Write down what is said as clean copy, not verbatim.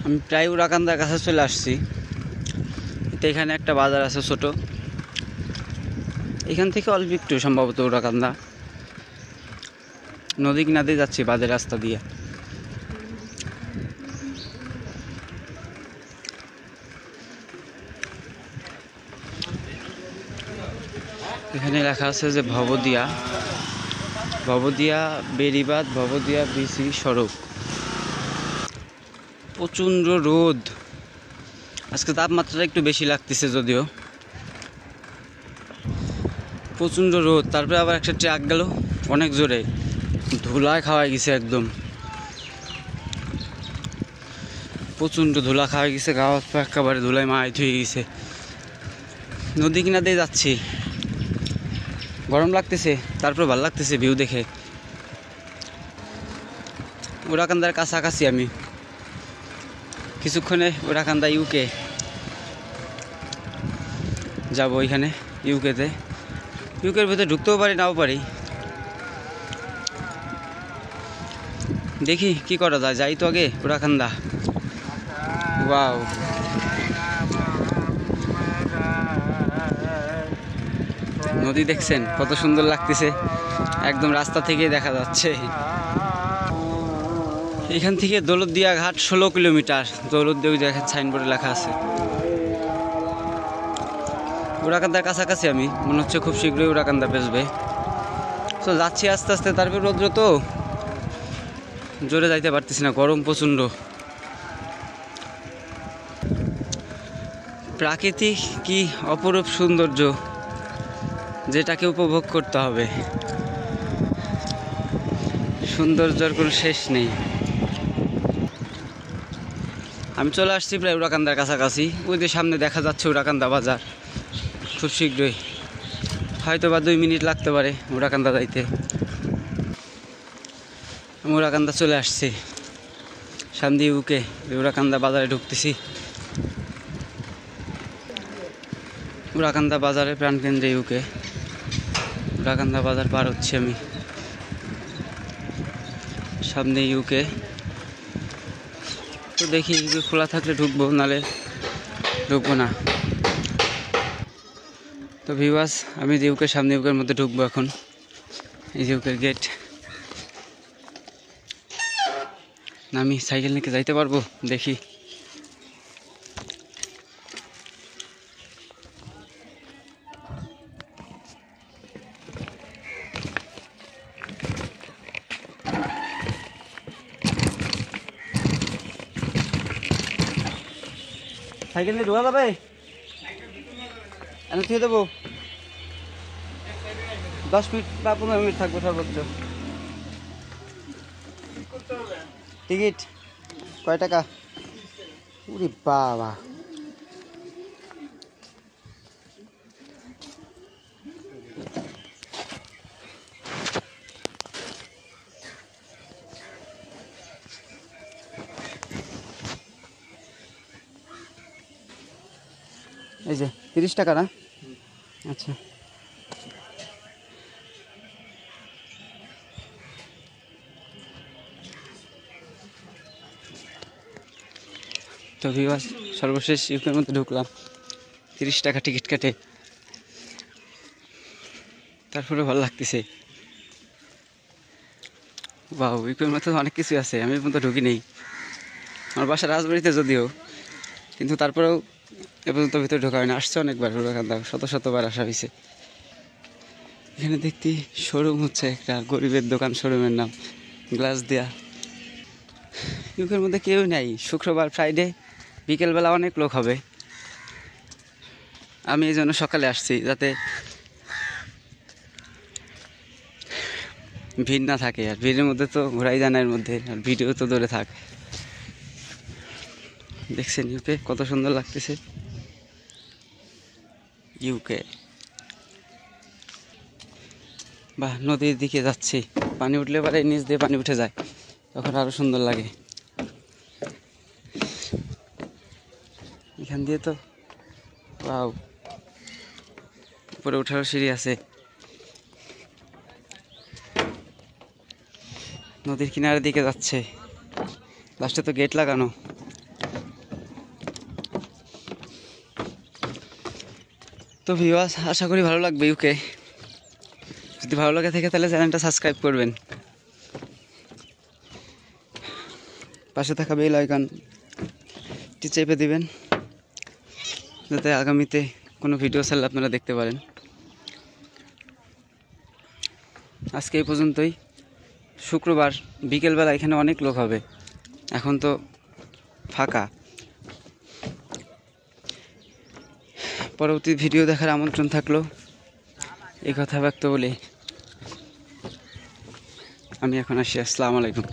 আমি প্রায় উড়াকান্দার কাছে চলে আসছি। তো এখানে একটা বাজার আছে ছোট, এখান থেকে অল্প একটু সম্ভবত উড়াকান্দা। নদী কিনারে যাচ্ছি বাজার রাস্তা দিয়ে। এখানে লেখা আছে যে ভবদিয়া বেড়িবাঁধ ভবদিয়া বিসি সড়ক। প্রচণ্ড রোদ, আজকে তাপমাত্রাটা একটু বেশি লাগতেছে যদিও, প্রচণ্ড রোদ। তারপরে আবার একটা ট্রাক গেল অনেক জোরে, ধুলায় খাওয়া গেছে, একদম প্রচণ্ড ধুলা খাওয়া গেছে, গাওয়া একেবারে ধুলায় মাইট হয়ে গেছে। নদী কিনারে দিয়ে যাচ্ছি, গরম লাগতেছে, তারপর ভালো লাগতেছে ভিউ দেখে। উড়াকান্দার কাছাকাছি আমি, কিছুক্ষণে উড়াকান্দা ইউকে যাব। ওইখানে ইউকের ভিতরে ঢুকতেও পারি নাও পারি, দেখি কি করা যায়। যাই তো আগে উড়াকান্দা। ওয়াও, নদী দেখছেন কত সুন্দর লাগতেছে, একদম রাস্তা থেকে দেখা যাচ্ছে। এখান থেকে দৌলতদিয়া ঘাট 16 কিলোমিটার। দৌলতদিয়া সাইনবোর্ডে লেখা আছে। উড়াকান্দার কাছাকাছি আমি, মনে হচ্ছে খুব শীঘ্রই উড়াকান্দা বেসবে। তো যাচ্ছি আস্তে আস্তে, তারপর রৌদ্র তো জোরে যাইতে পারতেছি না, গরম প্রচণ্ড। প্রাকৃতিক কি অপরূপ সৌন্দর্য, যেটাকে উপভোগ করতে হবে। সৌন্দর্যের কোনো শেষ নেই। আমি চলে আসছি প্রায় উড়াকান্দার কাছাকাছি। ওই যে সামনে দেখা যাচ্ছে উড়াকান্দা বাজার। খুব শীঘ্রই, হয়তো বা 2 মিনিট লাগতে পারে উড়াকান্দা যাইতে। আমি উড়াকান্দা চলে আসছি, সামনে ইউকে, উড়াকান্দা বাজারে ঢুকতেছি। উড়াকান্দা বাজারে প্রাণকেন্দ্রে ইউকে, উড়াকান্দা বাজার পার হচ্ছি আমি, সামনে ইউকে। তো দেখি ইউকে খোলা থাকলে ঢুকবো, নালে ঢুকবো না। তো ভিউয়ার্স, আমি ইউকের সামনে ইউকের মধ্যে ঢুকবো এখন। এই ইউকের গেট, আমি সাইকেল নিয়ে যাইতে পারবো দেখি। সাইকেল নিয়ে ঢোকা যাবে? আমি থুয়ে দেবো, 10 মিনিট বা 15 মিনিট থাকবো সর্বোচ্চ। টিকিট কয় টাকা? উরে বাবা, এই যে 30 টাকা না? আচ্ছা, তো ভিউয়ার্স সর্বশেষ ইউকের মধ্যে ঢুকলাম 30 টাকা টিকিট কাটে। তারপরে ভালো লাগতেছে। বাহ, ইউকের মধ্যে অনেক কিছু আছে, আমি পর্যন্ত ঢুকি নেই। আমার বাসা রাজবাড়িতে যদিও, কিন্তু তারপরেও এ পর্যন্ত ভিতরে ঢোকা হয় না। আসছে অনেকবার, শতবার আসা হয়েছে। এখানে দেখতে শোরুম হচ্ছে একটা গরিবের দোকান, শোরুমের নাম গ্লাস দেয়া। ইউকের মধ্যে কেউ নাই, শুক্রবার ফ্রাইডে বিকেলবেলা অনেক লোক হবে। আমি এই জন্য সকালে আসছি, যাতে ভিড় না থাকে। আর ভিড়ের মধ্যে তো ঘোরাই যায় না, এর মধ্যে আর ভিডিও তো দূরে থাক। দেখছেন ইউকে কত সুন্দর লাগতেছে। ইউকে, বাহ, নদীর দিকে যাচ্ছি। পানি উঠলে পরে নিচ দিয়ে পানি উঠে যায়, তখন আরো সুন্দর লাগে। এখান দিয়ে তো ওয়াও, উপরে ওঠারও সিঁড়ি আছে। নদীর কিনারের দিকে যাচ্ছে, লাস্টে তো গেট লাগানো। তো ভিউয়ার্স, আশা করি ভালো লাগবে ইউকে। যদি ভালো লাগে থাকে তাহলে চ্যানেলটা সাবস্ক্রাইব করবেন, পাশে থাকা বেল আইকনটি চেপে দিবেন যাতে আগামীতে কোনো ভিডিও ছাড়লে আপনারা দেখতে পারেন। আজকে এই পর্যন্তই। শুক্রবার বিকেলবেলা এখানে অনেক লোক হবে, এখন তো ফাঁকা। পরবর্তী ভিডিও দেখার আমন্ত্রণ থাকলো, এই কথা ব্যক্ত বলে আমি এখন আসি। আসসালামু আলাইকুম।